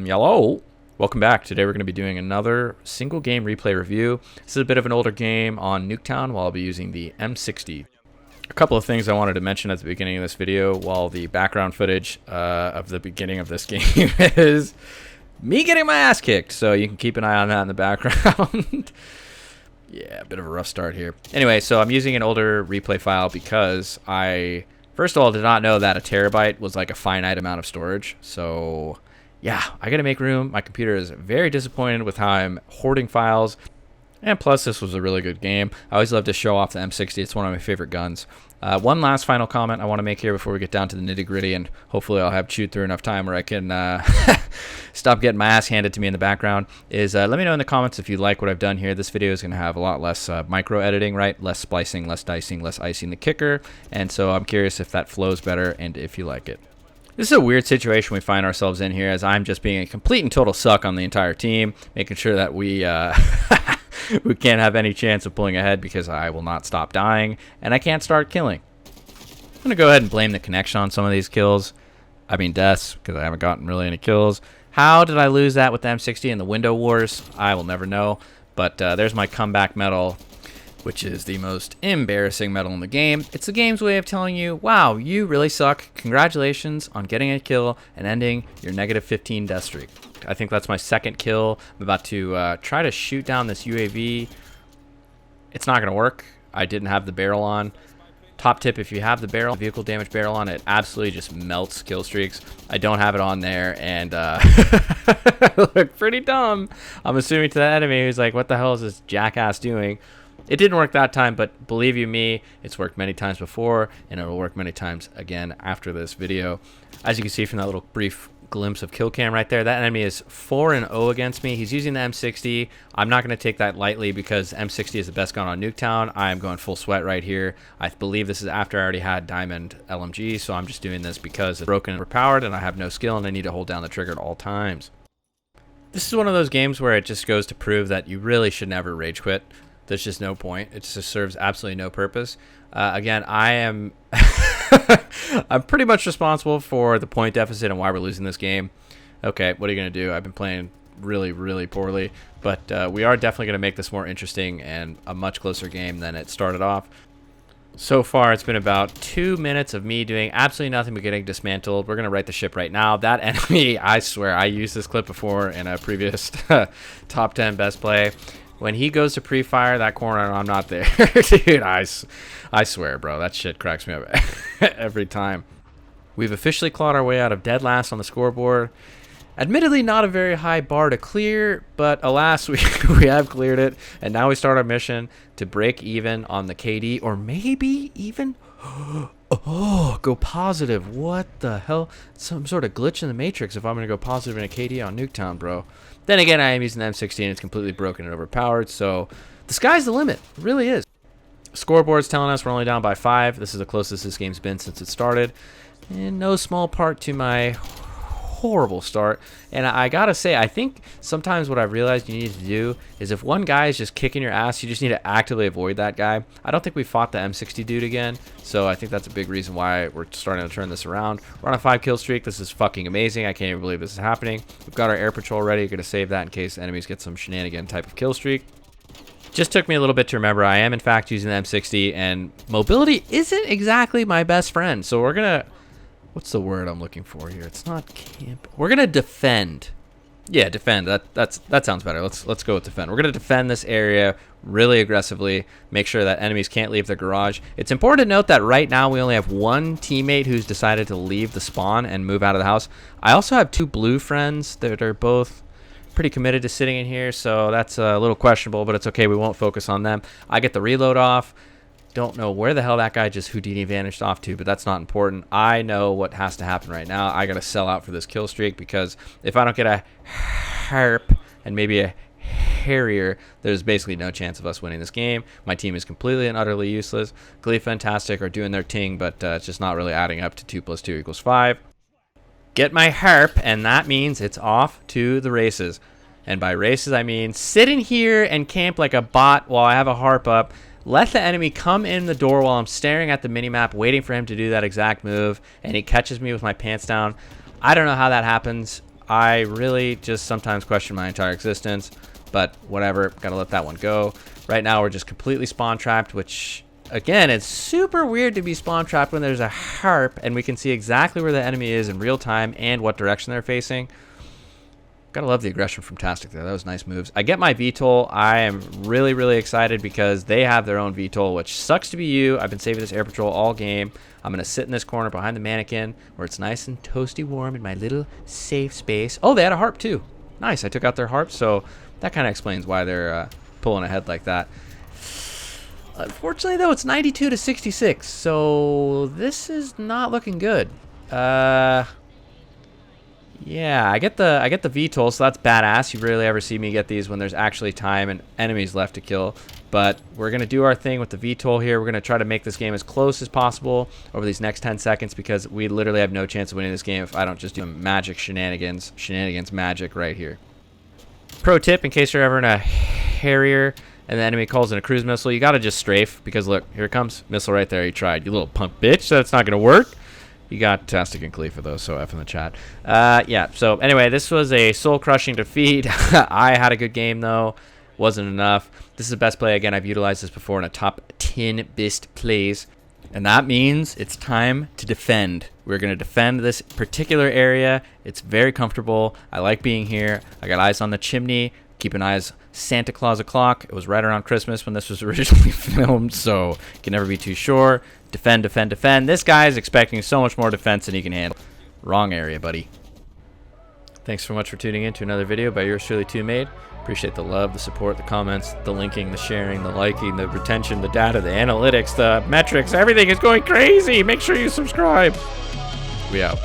Hello. Welcome back. Today we're going to be doing another single game replay review. This is a bit of an older game on Nuketown while I'll be using the M60. A couple of things I wanted to mention at the beginning of this video while the background footage of the beginning of this game is me getting my ass kicked. So you can keep an eye on that in the background. Yeah, a bit of a rough start here. Anyway, so I'm using an older replay file because I, first of all, did not know that a terabyte was like a finite amount of storage. So yeah, I gotta make room. My computer is very disappointed with how I'm hoarding files. And plus, this was a really good game. I always love to show off the M60. It's one of my favorite guns. One last final comment I want to make here before we get down to the nitty-gritty, and hopefully I'll have chewed through enough time where I can stop getting my ass handed to me in the background, is let me know in the comments if you like what I've done here. This video is going to have a lot less micro-editing, right? Less splicing, less dicing, less icing the kicker. And so I'm curious if that flows better and if you like it. This is a weird situation we find ourselves in here, as I'm just being a complete and total suck on the entire team, making sure that we we can't have any chance of pulling ahead because I will not stop dying, and I can't start killing. I'm going to go ahead and blame the connection on some of these kills. I mean deaths, because I haven't gotten really any kills. How did I lose that with the M60 in the window wars? I will never know, but there's my comeback medal, which is the most embarrassing medal in the game. It's the game's way of telling you, wow, you really suck. Congratulations on getting a kill and ending your -15 death streak. I think that's my second kill. I'm about to try to shoot down this UAV. It's not going to work. I didn't have the barrel on. Top tip, if you have the barrel, vehicle damage barrel on, it absolutely just melts kill streaks. I don't have it on there, and I look pretty dumb. I'm assuming to that enemy who's like, what the hell is this jackass doing? It didn't work that time, but believe you me, it's worked many times before, and it will work many times again after this video. As you can see from that little brief glimpse of kill cam right there, that enemy is 4-0 against me. He's using the M60. I'm not going to take that lightly because M60 is the best gun on Nuketown. I am going full sweat right here. I believe this is after I already had Diamond LMG, so I'm just doing this because it's broken and overpowered, and I have no skill, and I need to hold down the trigger at all times. This is one of those games where it just goes to prove that you really should never rage quit. There's just no point. It just serves absolutely no purpose. Again, I am I'm pretty much responsible for the point deficit and why we're losing this game. Okay, what are you going to do? I've been playing really, really poorly, but we are definitely going to make this more interesting and a much closer game than it started off. So far, it's been about 2 minutes of me doing absolutely nothing but getting dismantled. We're going to right the ship right now. That enemy, I swear, I used this clip before in a previous top 10 best play. When he goes to pre-fire that corner and I'm not there, dude, I swear, bro, that shit cracks me up every time. We've officially clawed our way out of dead last on the scoreboard. Admittedly, not a very high bar to clear, but alas, we have cleared it. And now we start our mission to break even on the KD, or maybe even, oh, go positive. What the hell? Some sort of glitch in the Matrix if I'm going to go positive in a KD on Nuketown, bro. Then again, I am using the M60 and it's completely broken and overpowered, so the sky's the limit. It really is. Scoreboard's telling us we're only down by 5. This is the closest this game's been since it started. In no small part to my horrible start. And I gotta say, I think sometimes what I've realized you need to do is if one guy is just kicking your ass, you just need to actively avoid that guy. I don't think we fought the M60 dude again, so I think that's a big reason why we're starting to turn this around. We're on a 5-kill streak. This is fucking amazing. I can't even believe this is happening. We've got our air patrol ready. Gonna save that in case enemies get some shenanigan type of kill streak. Just took me a little bit to remember I am in fact using the M60, and mobility isn't exactly my best friend, so we're gonna, what's the word I'm looking for here? It's not camp. We're gonna defend. Yeah, defend. That sounds better. Let's go with defend. We're gonna defend this area really aggressively. Make sure that enemies can't leave the garage. It's important to note that right now we only have one teammate who's decided to leave the spawn and move out of the house. I also have 2 blue friends that are both pretty committed to sitting in here, so that's a little questionable, but it's okay. We won't focus on them. I get the reload off. Don't know where the hell that guy just Houdini vanished off to, but that's not important. I know what has to happen right now. I got to sell out for this kill streak because if I don't get a harp and maybe a Harrier, there's basically no chance of us winning this game. My team is completely and utterly useless. Glee Fantastic are doing their thing, but it's just not really adding up to 2 + 2 = 5. Get my harp, and that means it's off to the races. And by races, I mean sit in here and camp like a bot while I have a harp up. Let the enemy come in the door while I'm staring at the minimap, waiting for him to do that exact move, and he catches me with my pants down. I don't know how that happens. I really just sometimes question my entire existence, but whatever, gotta let that one go. Right now we're just completely spawn trapped, which again, it's super weird to be spawn trapped when there's a harp and we can see exactly where the enemy is in real time and what direction they're facing. Gotta love the aggression from Tastic there. That was nice moves. I get my VTOL. I am really, really excited because they have their own VTOL, which sucks to be you. I've been saving this air patrol all game. I'm gonna sit in this corner behind the mannequin where it's nice and toasty warm in my little safe space. Oh, they had a harp too. Nice. I took out their harp, so that kind of explains why they're pulling ahead like that. Unfortunately, though, it's 92 to 66, so this is not looking good. Yeah, I get the VTOL, so that's badass. You rarely ever see me get these when there's actually time and enemies left to kill. But we're going to do our thing with the VTOL here. We're going to try to make this game as close as possible over these next 10 seconds because we literally have no chance of winning this game if I don't just do magic shenanigans magic right here. Pro tip, in case you're ever in a Harrier and the enemy calls in a cruise missile, you got to just strafe because look, here it comes. Missile right there. You tried. You little punk bitch. That's not going to work. You got Tastic and Khalifa though, so F in the chat. Yeah, so anyway, this was a soul-crushing defeat. I had a good game though. Wasn't enough. This is the best play. Again, I've utilized this before in a top 10 best plays. And that means it's time to defend. We're going to defend this particular area. It's very comfortable. I like being here. I got eyes on the chimney. Keep an eye on Santa Claus o'clock. It was right around Christmas when this was originally filmed, so you can never be too sure. Defend, defend, defend. This guy is expecting so much more defense than he can handle. Wrong area, buddy. Thanks so much for tuning in to another video by yours truly, 2Made. Appreciate the love, the support, the comments, the linking, the sharing, the liking, the retention, the data, the analytics, the metrics. Everything is going crazy. Make sure you subscribe. We out.